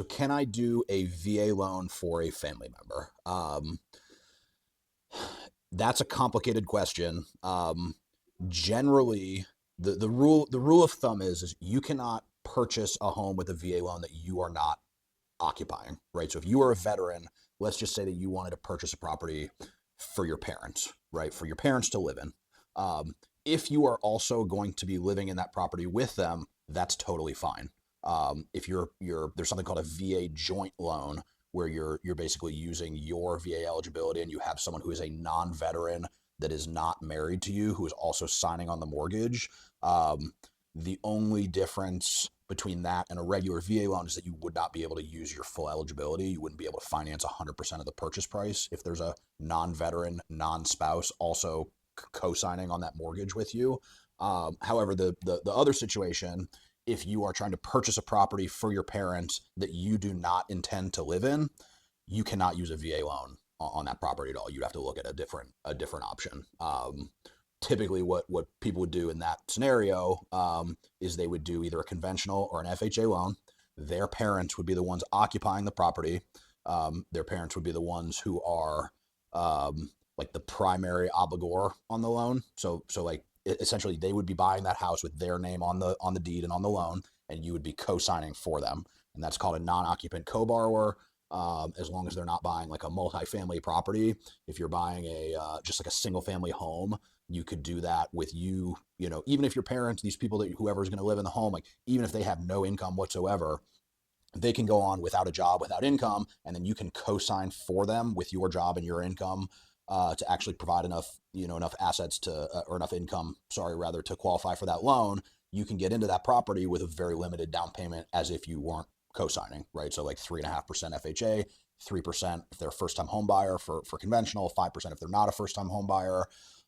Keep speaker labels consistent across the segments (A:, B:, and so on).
A: So can I do a VA loan for a family member? That's a complicated question. Generally, the rule of thumb is you cannot purchase a home with a VA loan that you are not occupying, right? So if you are a veteran, let's just say that you wanted to purchase a property for your parents, right? For your parents to live in. If you are also going to be living in that property with them, that's totally fine. If there's something called a VA joint loan where you're basically using your VA eligibility and you have someone who is a non-veteran that is not married to you who is also signing on the mortgage. The only difference between that and a regular VA loan is that you would not be able to use your full eligibility. You wouldn't be able to finance 100% of the purchase price if there's a non-veteran, non-spouse also co-signing on that mortgage with you. However, the other situation, if you are trying to purchase a property for your parents that you do not intend to live in, you cannot use a VA loan on that property at all. You'd have to look at a different option. Typically, what people would do in that scenario is they would do either a conventional or an FHA loan. Their parents would be the ones occupying the property. Their parents would be the ones who are like the primary obligor on the loan. So like essentially they would be buying that house with their name on the deed and on the loan, and you would be co-signing for them, and that's called a non-occupant co-borrower. As long as they're not buying like a multi-family property. If you're buying a just like a single family home, you could do that with even if your parents, these people that whoever's going to live in the home, like even if they have no income whatsoever, they can go on without a job, without income, and then you can co-sign for them with your job and your income to actually provide enough assets or enough income, sorry, rather, to qualify for that loan. You can get into that property with a very limited down payment as if you weren't co-signing, right? So like 3.5% FHA, 3% if they're a first-time home buyer for conventional, 5% if they're not a first-time home buyer.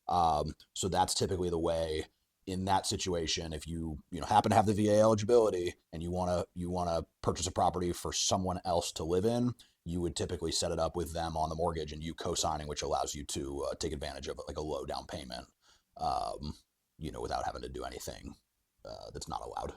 A: So that's typically the way in that situation. If you happen to have the VA eligibility and you want to purchase a property for someone else to live in, you would typically set it up with them on the mortgage and you co-signing, which allows you to take advantage of like a low down payment, without having to do anything that's not allowed.